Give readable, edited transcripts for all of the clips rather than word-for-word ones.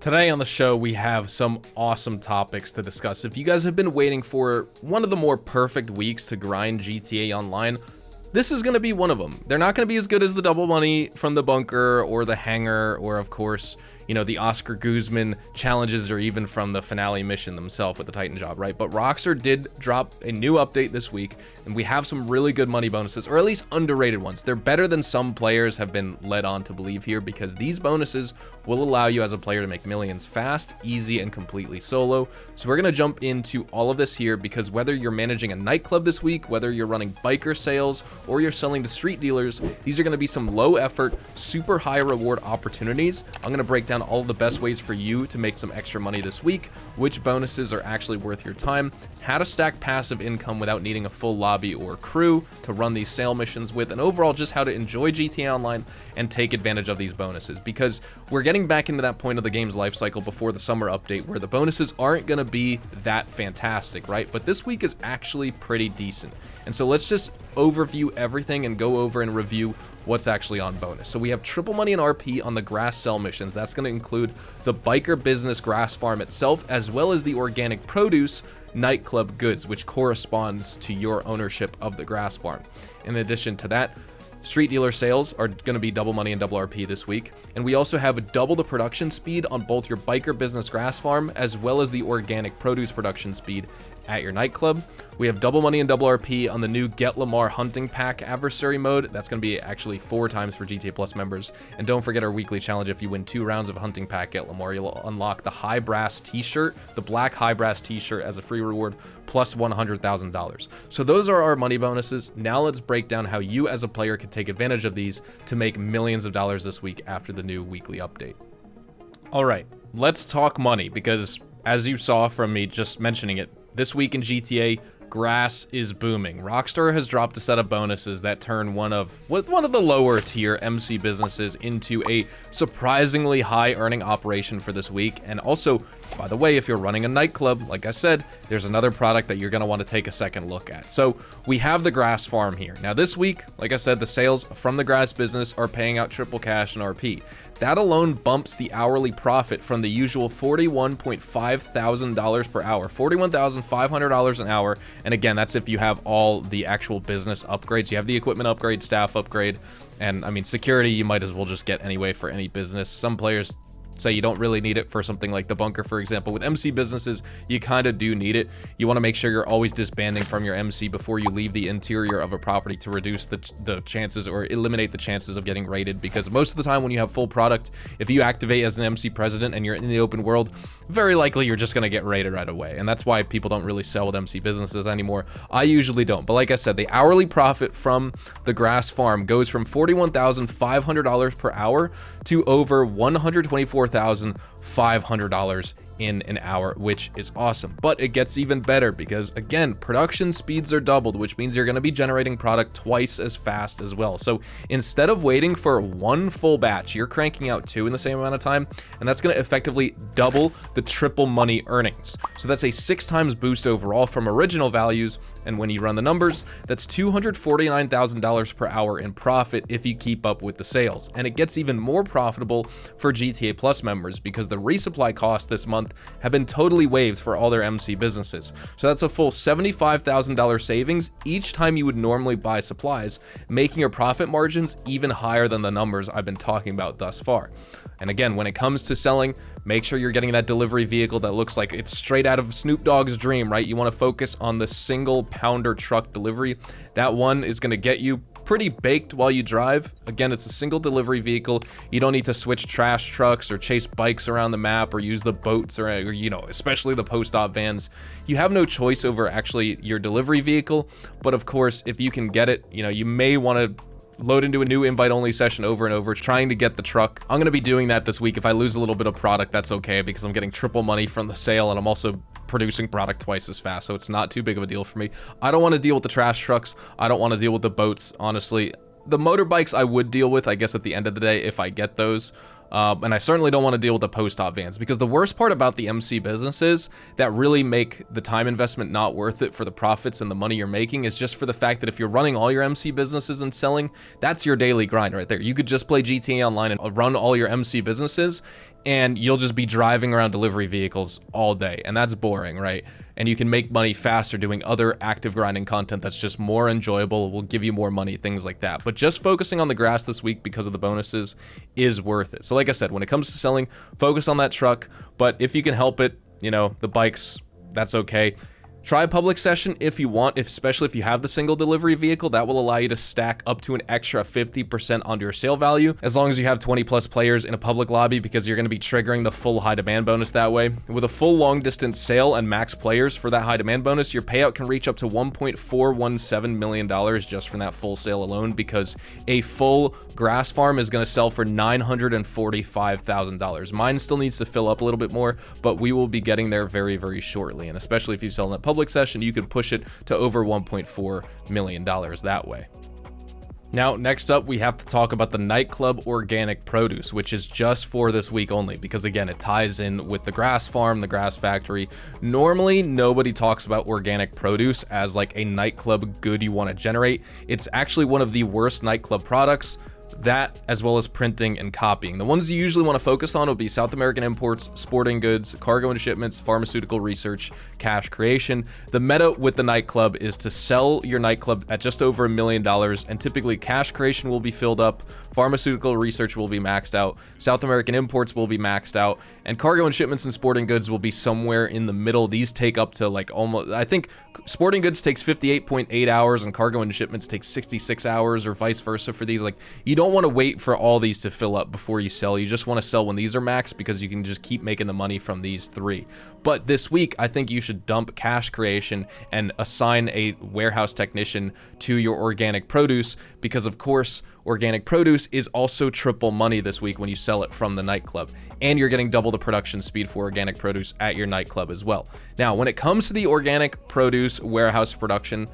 Today on the show, we have some awesome topics to discuss. If you guys have been waiting for one of the more perfect weeks to grind GTA Online, this is going to be one of them. They're not going to be as good as the double money from the bunker or the hangar or, of course, you know, the Oscar Guzman challenges or even from the finale mission themselves with the Titan job, right? But Rockstar did drop a new update this week, and we have some really good money bonuses, or at least underrated ones. They're better than some players have been led on to believe here, because these bonuses will allow you as a player to make millions fast, easy, and completely solo. So we're going to jump into all of this here, because whether you're managing a nightclub this week, whether you're running biker sales, or you're selling to street dealers, these are going to be some low effort, super high reward opportunities. I'm going to break down all of the best ways for you to make some extra money this week, which bonuses are actually worth your time, how to stack passive income without needing a full lobby or crew to run these sale missions with, and overall just how to enjoy GTA Online and take advantage of these bonuses, because we're getting back into that point of the game's life cycle before the summer update where the bonuses aren't going to be that fantastic, right? But this week is actually pretty decent. And so let's just overview everything and go over and review what's actually on bonus. So we have triple money and RP on the grass sell missions. That's going to include the biker business grass farm itself, as well as the organic produce nightclub goods, which corresponds to your ownership of the grass farm. In addition to that, street dealer sales are going to be double money and double RP this week. And we also have double the production speed on both your biker business grass farm, as well as the organic produce production speed at your nightclub. We have double money and double RP on the new Get Lamar hunting pack adversary mode. That's going to be actually 4 times for GTA Plus members. And don't forget our weekly challenge. If you win 2 rounds of hunting pack Get Lamar, you'll unlock the high brass t-shirt, the black high brass t-shirt as a free reward, plus $100,000. So those are our money bonuses. Now let's break down how you as a player can take advantage of these to make millions of dollars this week after the new weekly update. All right, let's talk money, because as you saw from me just mentioning it, this week in GTA, grass is booming. Rockstar has dropped a set of bonuses that turn one of the lower tier MC businesses into a surprisingly high earning operation for this week. And also, by the way, if you're running a nightclub, like I said, there's another product that you're going to want to take a second look at. So we have the grass farm here. Now this week, like I said, the sales from the grass business are paying out triple cash and RP. That alone bumps the hourly profit from the usual $41.5 thousand per hour, $41,500 an hour. And again, that's if you have all the actual business upgrades. You have the equipment upgrade, staff upgrade, and I mean, security, you might as well just get anyway for any business. Some players say you don't really need it for something like the bunker, for example. With MC businesses, you kind of do need it. You want to make sure you're always disbanding from your MC before you leave the interior of a property to reduce the chances or eliminate the chances of getting raided, because most of the time when you have full product, if you activate as an MC president and you're in the open world, very likely you're just going to get raided right away. And that's why people don't really sell with MC businesses anymore. I usually don't. But like I said, the hourly profit from the grass farm goes from $41,500 per hour to over $124,500 in an hour, which is awesome. But it gets even better, because again, production speeds are doubled, which means you're going to be generating product twice as fast as well. So instead of waiting for 1 full batch, you're cranking out 2 in the same amount of time, and that's going to effectively double the triple money earnings. So that's a 6 times boost overall from original values. And when you run the numbers, that's $249,000 per hour in profit if you keep up with the sales. And it gets even more profitable for GTA Plus members, because the resupply costs this month have been totally waived for all their MC businesses. So that's a full $75,000 savings each time you would normally buy supplies, making your profit margins even higher than the numbers I've been talking about thus far. And again, when it comes to selling, make sure you're getting that delivery vehicle that looks like it's straight out of Snoop Dogg's dream, right? You want to focus on the single pounder truck delivery. That one is going to get you pretty baked while you drive. Again, it's a single delivery vehicle. You don't need to switch trash trucks or chase bikes around the map or use the boats or you know, especially the post-op vans. You have no choice over actually your delivery vehicle. But of course, if you can get it, you know, you may want to load into a new invite-only session over and over, trying to get the truck. I'm going to be doing that this week. If I lose a little bit of product, that's okay, because I'm getting triple money from the sale, and I'm also producing product twice as fast, so it's not too big of a deal for me. I don't want to deal with the trash trucks. I don't want to deal with the boats, honestly. The motorbikes I would deal with, I guess, at the end of the day, if I get those. And I certainly don't want to deal with the post-op vans, because the worst part about the MC businesses that really make the time investment not worth it for the profits and the money you're making is just for the fact that if you're running all your MC businesses and selling, that's your daily grind right there. You could just play GTA Online and run all your MC businesses, and you'll just be driving around delivery vehicles all day, and that's boring, right? And you can make money faster doing other active grinding content that's just more enjoyable, will give you more money, things like that. But just focusing on the grass this week because of the bonuses is worth it. So like I said, when it comes to selling, focus on that truck, but if you can help it, you know, the bikes, that's okay. Try a public session if you want, especially if you have the single delivery vehicle. That will allow you to stack up to an extra 50% onto your sale value, as long as you have 20 plus players in a public lobby, because you're going to be triggering the full high demand bonus that way. With a full long distance sale and max players for that high demand bonus, your payout can reach up to $1.417 million just from that full sale alone, because a full grass farm is going to sell for $945,000. Mine still needs to fill up a little bit more, but we will be getting there very, very shortly. And especially if you sell in that public session, you could push it to over $1.4 million that way. Now, next up, we have to talk about the Nightclub organic produce, which is just for this week only, because again, it ties in with the grass farm, the grass factory. Normally, nobody talks about organic produce as like a Nightclub good you want to generate. It's actually one of the worst Nightclub products. That, as well as printing and copying. The ones you usually want to focus on will be South American imports, sporting goods, cargo and shipments, pharmaceutical research, cash creation. The meta with the Nightclub is to sell your Nightclub at just over $1 million, and typically cash creation will be filled up, pharmaceutical research will be maxed out, South American imports will be maxed out, and cargo and shipments and sporting goods will be somewhere in the middle. These take up to like almost, I think sporting goods takes 58.8 hours and cargo and shipments takes 66 hours, or vice versa for these. Like, you don't want to wait for all these to fill up before you sell. You just want to sell when these are maxed, because you can just keep making the money from these three. But this week, I think you should dump cash creation and assign a warehouse technician to your organic produce, because of course, organic produce is also triple money this week when you sell it from the Nightclub, and you're getting double the production speed for organic produce at your Nightclub as well. Now, when it comes to the organic produce warehouse production,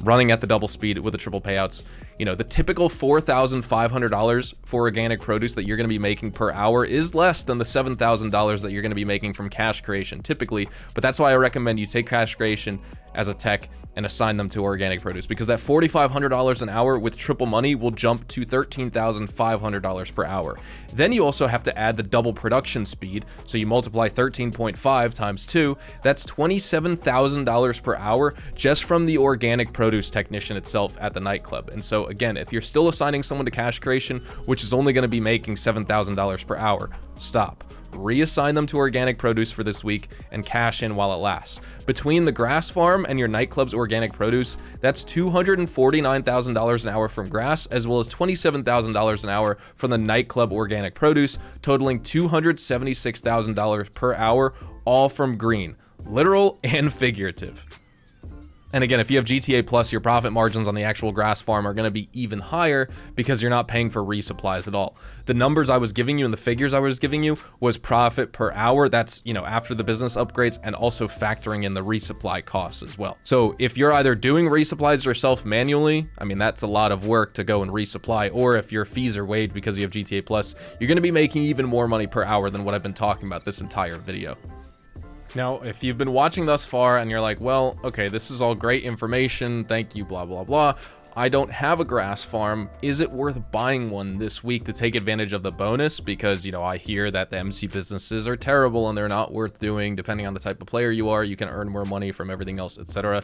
running at the double speed with the triple payouts, you know, the typical $4,500 for organic produce that you're going to be making per hour is less than the $7,000 that you're going to be making from cash creation typically. But that's why I recommend you take cash creation as a tech and assign them to organic produce, because that $4,500 an hour with triple money will jump to $13,500 per hour. Then you also have to add the double production speed, so you multiply 13.5 times 2, that's $27,000 per hour just from the organic produce technician itself at the Nightclub. And so again, if you're still assigning someone to cash creation, which is only going to be making $7,000 per hour, stop. Reassign them to organic produce for this week and cash in while it lasts. Between the grass farm and your Nightclub's organic produce, that's $249,000 an hour from grass, as well as $27,000 an hour from the Nightclub organic produce, totaling $276,000 per hour, all from green, literal and figurative. And again, if you have GTA Plus, your profit margins on the actual grass farm are going to be even higher, because you're not paying for resupplies at all. The numbers I was giving you and the figures I was giving you was profit per hour. That's, you know, after the business upgrades and also factoring in the resupply costs as well. So if you're either doing resupplies yourself manually, I mean, that's a lot of work to go and resupply, or if your fees are waived because you have GTA Plus, you're going to be making even more money per hour than what I've been talking about this entire video. Now, if you've been watching thus far and you're like, well, okay, this is all great information, thank you, blah, blah, blah, I don't have a grass farm, is it worth buying one this week to take advantage of the bonus? Because, you know, I hear that the MC businesses are terrible and they're not worth doing. Depending on the type of player you are, you can earn more money from everything else, etc.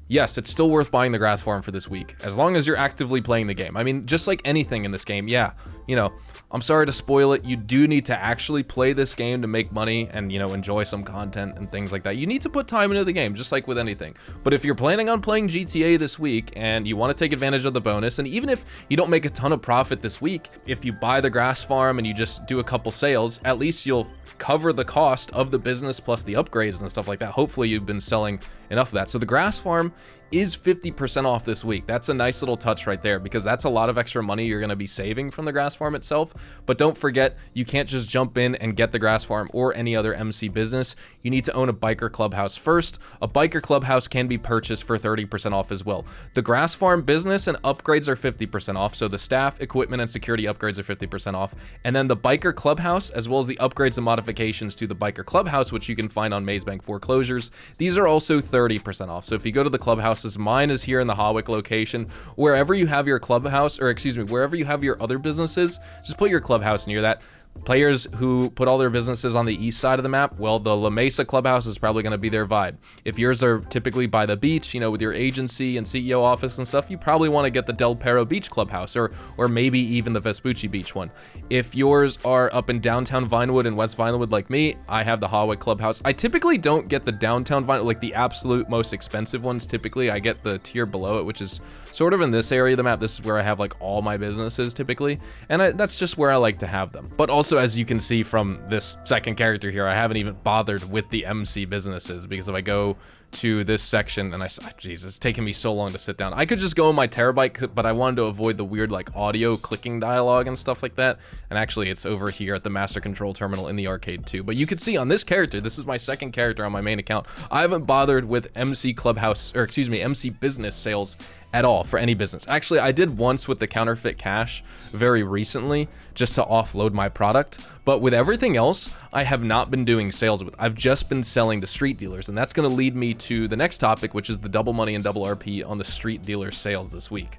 Yes, it's still worth buying the grass farm for this week, as long as you're actively playing the game. I mean, just like anything in this game, yeah, you know, I'm sorry to spoil it, you do need to actually play this game to make money and, you know, enjoy some content and things like that. You need to put time into the game, just like with anything. But if you're planning on playing GTA this week and you want to take advantage of the bonus, and even if you don't make a ton of profit this week, if you buy the grass farm and you just do a couple sales, at least you'll cover the cost of the business plus the upgrades and stuff like that. Hopefully you've been selling enough of that. So the grass farm is 50% off this week. That's a nice little touch right there, because that's a lot of extra money you're going to be saving from the grass farm itself. But don't forget, you can't just jump in and get the grass farm or any other MC business. You need to own a biker clubhouse first. A biker clubhouse can be purchased for 30% off as well. The grass farm business and upgrades are 50% off. So the staff, equipment, and security upgrades are 50% off. And then the biker clubhouse, as well as the upgrades and modifications to the biker clubhouse, which you can find on Maze Bank foreclosures, these are also 30% off. So if you go to the clubhouse, mine is here in the Hawick location. Wherever you have your clubhouse, or excuse me, wherever you have your other businesses, just put your clubhouse near that. Players who put all their businesses on the east side of the map, well, the La Mesa Clubhouse is probably going to be their vibe. If yours are typically by the beach, you know, with your agency and CEO office and stuff, you probably want to get the Del Perro Beach Clubhouse, or maybe even the Vespucci Beach one. If yours are up in downtown Vinewood and West Vinewood like me, I have the Hawaii Clubhouse. I typically don't get the downtown Vinewood, like the absolute most expensive ones. Typically, I get the tier below it, which is sort of in this area of the map. This is where I have like all my businesses typically, and that's just where I like to have them. But also, as you can see from this second character here, I haven't even bothered with the MC businesses, because if I go to this section and Jesus, it's taking me so long to sit down. I could just go in my terabyte, but I wanted to avoid the weird like audio clicking dialogue and stuff like that. And actually it's over here at the master control terminal in the arcade too. But you could see on this character, this is my second character on my main account, I haven't bothered with MC Clubhouse, or excuse me, MC business sales at all for any business. Actually, I did once with the counterfeit cash very recently, just to offload my product. But with everything else, I have not been doing sales with. I've just been selling to street dealers, and that's going to lead me to the next topic, which is the double money and double RP on the street dealer sales this week.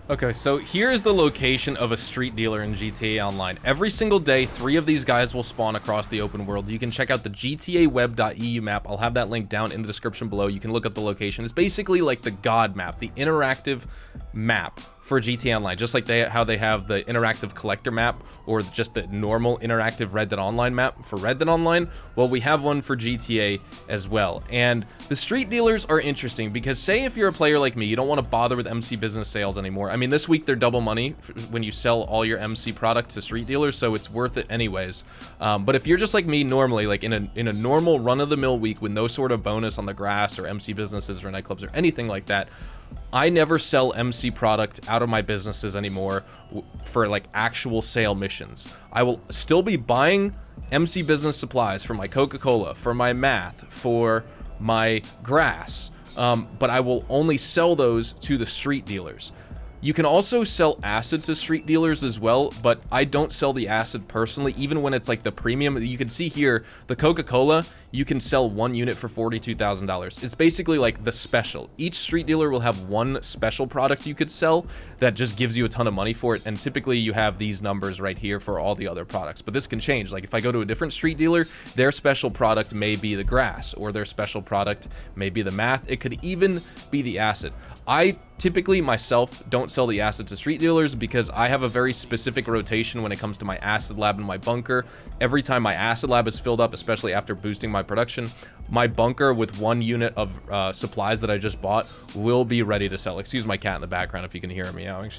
Okay, so here's the location of a street dealer in GTA Online. Every single day, 3 of these guys will spawn across the open world. You can check out the GTAweb.eu map. I'll have that link down in the description below. You can look up the location. It's basically like the God map, the interactive map for GTA Online, just like how they have the interactive collector map, or just the normal interactive Red Dead Online map for Red Dead Online. Well, we have one for GTA as well. And the street dealers are interesting because, say if you're a player like me, you don't want to bother with MC business sales anymore. I mean, this week they're double money when you sell all your MC product to street dealers, so it's worth it anyways. But if you're just like me normally, like in a normal run-of-the-mill week with no sort of bonus on the grass or MC businesses or nightclubs or anything like that, I never sell MC product out of my businesses anymore for like actual sale missions. I will still be buying MC business supplies for my Coca-Cola, for my math, for my grass, but I will only sell those to the street dealers. You can also sell acid to street dealers as well, but I don't sell the acid personally, even when it's like the premium. You can see here, the Coca-Cola, you can sell 1 unit for $42,000. It's basically like the special. Each street dealer will have one special product you could sell that just gives you a ton of money for it, and typically you have these numbers right here for all the other products. But this can change. Like if I go to a different street dealer, their special product may be the grass, or their special product may be the math. It could even be the acid. I typically myself don't sell the acid to street dealers because I have a very specific rotation when it comes to my acid lab and my bunker. Every time my acid lab is filled up, especially after boosting my production, my bunker with 1 unit of supplies that I just bought will be ready to sell. Excuse my cat in the background if you can hear her meowing.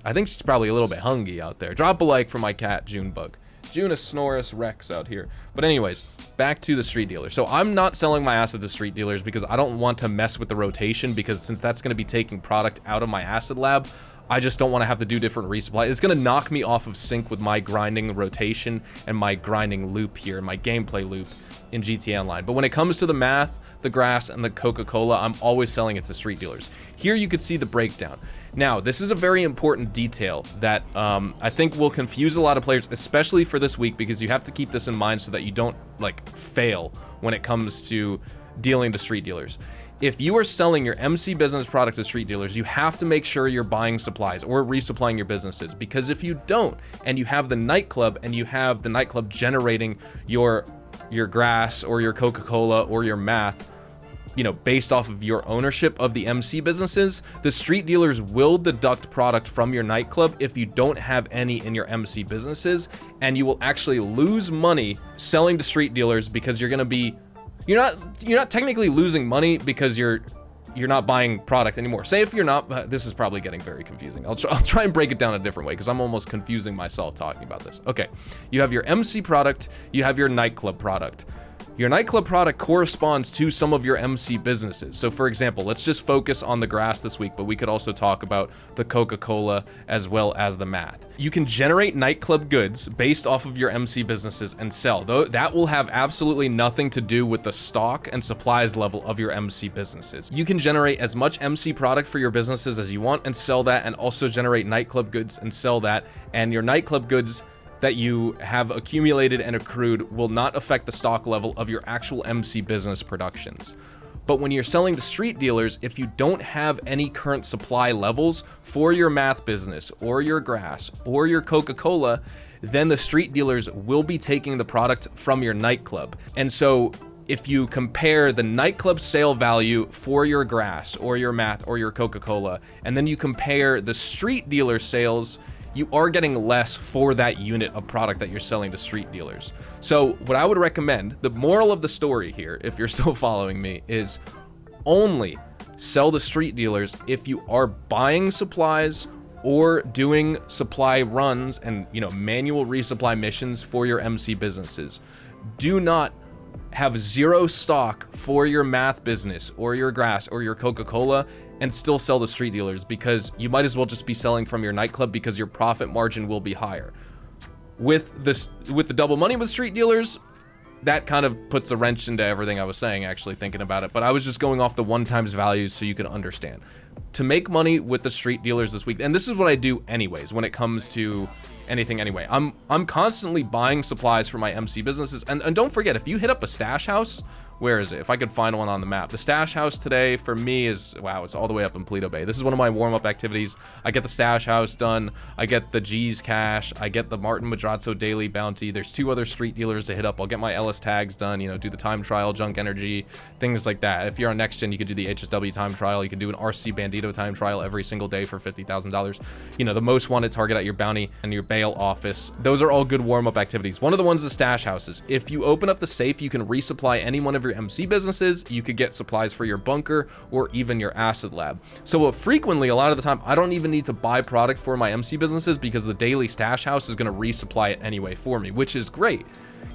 I think she's probably a little bit hungry out there. Drop a like for my cat, Junebug. Junosnorus Rex out here. But anyways, back to the street dealer. So I'm not selling my acid to street dealers because I don't want to mess with the rotation, because since that's going to be taking product out of my acid lab, I just don't want to have to do different resupply. It's going to knock me off of sync with my grinding rotation and my grinding loop here, my gameplay loop in GTA Online. But when it comes to the math, the grass, and the Coca-Cola, I'm always selling it to street dealers. Here you could see the breakdown. Now, this is a very important detail that I think will confuse a lot of players, especially for this week, because you have to keep this in mind so that you don't like fail when it comes to dealing to street dealers. If you are selling your MC business product to street dealers, you have to make sure you're buying supplies or resupplying your businesses, because if you don't, and you have the nightclub and you have the nightclub generating your grass or your Coca-Cola or your math, you know, based off of your ownership of the MC businesses, the street dealers will deduct product from your nightclub if you don't have any in your MC businesses, and you will actually lose money selling to street dealers because you're not technically losing money because you're not buying product anymore. Say if you're not, this is probably getting very confusing. I'll try and break it down a different way because I'm almost confusing myself talking about this. Okay, you have your MC product, you have your nightclub product. Your nightclub product corresponds to some of your MC businesses. So for example, let's just focus on the grass this week, but we could also talk about the Coca-Cola as well as the math. You can generate nightclub goods based off of your MC businesses and sell, though that will have absolutely nothing to do with the stock and supplies level of your MC businesses. You can generate as much MC product for your businesses as you want and sell that, and also generate nightclub goods and sell that, and your nightclub goods that you have accumulated and accrued will not affect the stock level of your actual MC business productions. But when you're selling to street dealers, if you don't have any current supply levels for your math business or your grass or your Coca-Cola, then the street dealers will be taking the product from your nightclub. And so if you compare the nightclub sale value for your grass or your math or your Coca-Cola, and then you compare the street dealer sales, you are getting less for that unit of product that you're selling to street dealers. So what I would recommend, the moral of the story here, if you're still following me, is only sell to street dealers if you are buying supplies or doing supply runs and, you know, manual resupply missions for your MC businesses. Do not have zero stock for your math business or your grass or your Coca-Cola and still sell to street dealers, because you might as well just be selling from your nightclub because your profit margin will be higher. With the double money with street dealers, that kind of puts a wrench into everything I was saying, actually, thinking about it. But I was just going off the one times values so you can understand. To make money with the street dealers this week, and this is what I do anyways when it comes to anything anyway. I'm constantly buying supplies for my MC businesses. And don't forget, if you hit up a stash house, where is it? If I could find one on the map. The stash house today for me is, wow, it's all the way up in Paleto Bay. This is one of my warm-up activities. I get the stash house done. I get the G's cash. I get the Martin Madrazo daily bounty. There's 2 other street dealers to hit up. I'll get my Ellis tags done, you know, do the time trial, junk energy, things like that. If you're on next gen, you could do the HSW time trial. You could do an RC Bandito time trial every single day for $50,000. You know, the most wanted target at your bounty and your bail office. Those are all good warm-up activities. One of the ones is stash houses. If you open up the safe, you can resupply any one of your MC businesses. You could get supplies for your bunker or even your acid lab. So frequently, a lot of the time, I don't even need to buy product for my MC businesses because the daily stash house is going to resupply it anyway for me, which is great.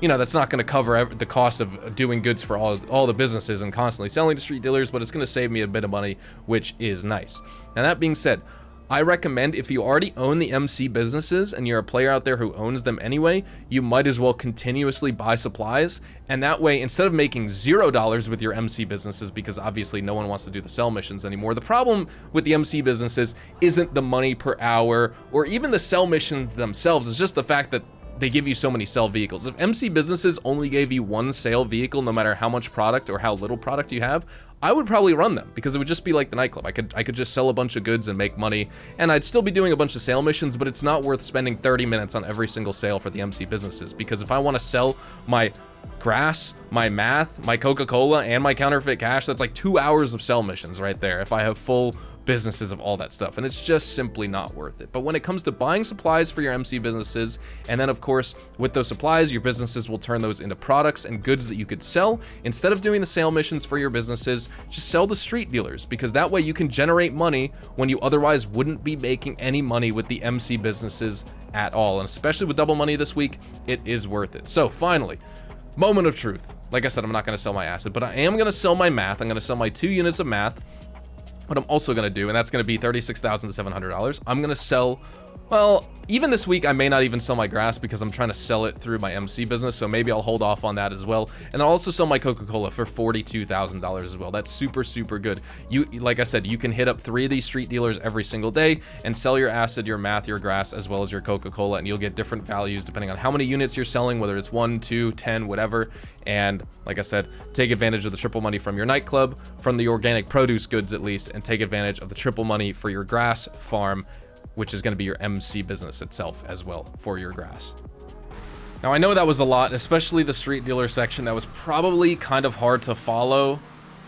You know, that's not going to cover the cost of doing goods for all the businesses and constantly selling to street dealers, but it's going to save me a bit of money, which is nice. Now, that being said, I recommend, if you already own the MC businesses and you're a player out there who owns them anyway, you might as well continuously buy supplies. And that way, instead of making $0 with your MC businesses, because obviously no one wants to do the sell missions anymore, the problem with the MC businesses isn't the money per hour or even the sell missions themselves. It's just the fact that they give you so many sell vehicles. If MC businesses only gave you one sale vehicle, no matter how much product or how little product you have, I would probably run them, because it would just be like the nightclub. I could just sell a bunch of goods and make money, and I'd still be doing a bunch of sale missions, but it's not worth spending 30 minutes on every single sale for the MC businesses, because if I want to sell my grass, my math, my Coca-Cola, and my counterfeit cash, that's like 2 hours of sell missions right there if I have full businesses of all that stuff, and it's just simply not worth it. But when it comes to buying supplies for your MC businesses, and then of course with those supplies, your businesses will turn those into products and goods that you could sell. Instead of doing the sale missions for your businesses, just sell to street dealers, because that way you can generate money when you otherwise wouldn't be making any money with the MC businesses at all. And especially with double money this week, it is worth it. So finally, moment of truth. Like I said, I'm not going to sell my acid, but I am going to sell my math. I'm going to sell my 2 units of math. What I'm also going to do, and that's going to be $36,700, I'm going to sell, well, even this week, I may not even sell my grass because I'm trying to sell it through my MC business, so maybe I'll hold off on that as well. And I'll also sell my Coca-Cola for $42,000 as well. That's super, super good. Like I said, you can hit up 3 of these street dealers every single day and sell your acid, your math, your grass, as well as your Coca-Cola, and you'll get different values depending on how many units you're selling, whether it's 1, 2, 10, whatever. And like I said, take advantage of the triple money from your nightclub, from the organic produce goods at least, and take advantage of the triple money for your grass farm, which is going to be your MC business itself as well for your grass. Now, I know that was a lot, especially the street dealer section. That was probably kind of hard to follow,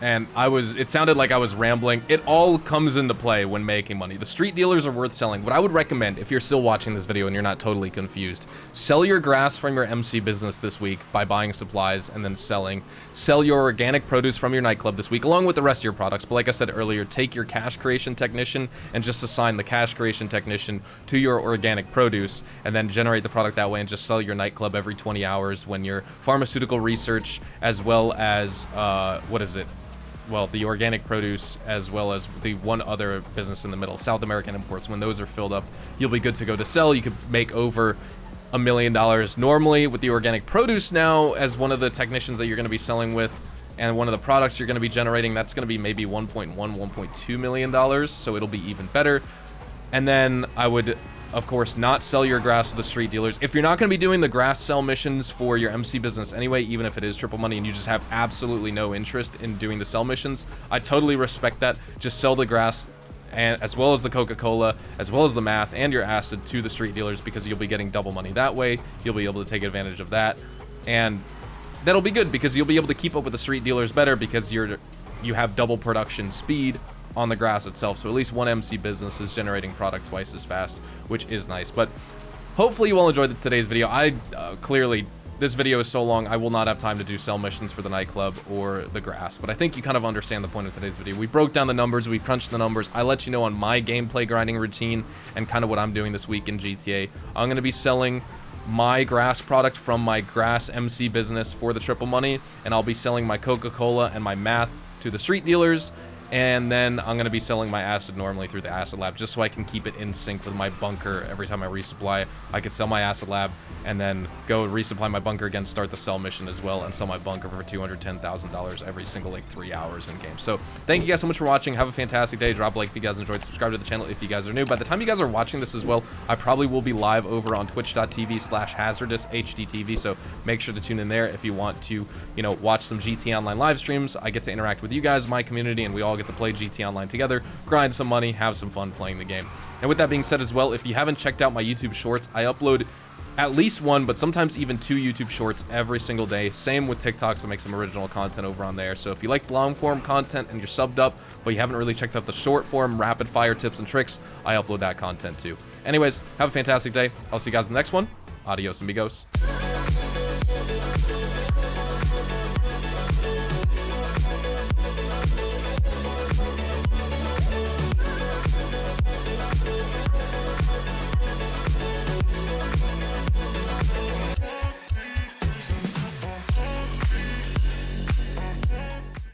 and it sounded like I was rambling. It all comes into play when making money. The street dealers are worth selling. What I would recommend, if you're still watching this video and you're not totally confused, sell your grass from your MC business this week by buying supplies and then selling. Sell your organic produce from your nightclub this week, along with the rest of your products. But like I said earlier, take your cash creation technician and just assign the cash creation technician to your organic produce, and then generate the product that way, and just sell your nightclub every 20 hours when your pharmaceutical research, as well as, well, the organic produce, as well as the one other business in the middle, South American imports, when those are filled up, you'll be good to go to sell. You could make over $1 million normally with the organic produce now as one of the technicians that you're going to be selling with, and one of the products you're going to be generating, that's going to be maybe $1.2 million, so it'll be even better. And then I would, of course, not sell your grass to the street dealers. If you're not going to be doing the grass sell missions for your MC business anyway, even if it is triple money and you just have absolutely no interest in doing the sell missions, I totally respect that. Just sell the grass and as well as the Coca-Cola, as well as the math and your acid to the street dealers, because you'll be getting double money that way. You'll be able to take advantage of that, and that'll be good because you'll be able to keep up with the street dealers better because you have double production speed on the grass itself. So at least one MC business is generating product twice as fast, which is nice. But hopefully you all enjoyed today's video. Clearly, this video is so long, I will not have time to do sell missions for the nightclub or the grass, but I think you kind of understand the point of today's video. We broke down the numbers, we crunched the numbers. I let you know on my gameplay grinding routine and kind of what I'm doing this week in GTA. I'm going to be selling my grass product from my grass MC business for the triple money, and I'll be selling my Coca-Cola and my math to the street dealers. And then I'm going to be selling my acid normally through the acid lab, just so I can keep it in sync with my bunker. Every time I resupply, I could sell my acid lab and then go resupply my bunker again, start the sell mission as well, and sell my bunker for $210,000 every single like 3 hours in game. So thank you guys so much for watching. Have a fantastic day. Drop a like if you guys enjoyed. Subscribe to the channel if you guys are new. By the time you guys are watching this as well, I probably will be live over on twitch.tv/hazardoushtv. So make sure to tune in there if you want to, watch some GTA Online live streams. I get to interact with you guys, my community, and we all get to play GTA Online together, grind some money, have some fun playing the game. And with that being said as well, if you haven't checked out my YouTube shorts, I upload at least one, but sometimes even 2 YouTube shorts every single day. Same with TikToks. I make some original content over on there. So if you like long form content and you're subbed up, but you haven't really checked out the short form rapid fire tips and tricks, I upload that content too. Anyways, have a fantastic day. I'll see you guys in the next one. Adios, amigos.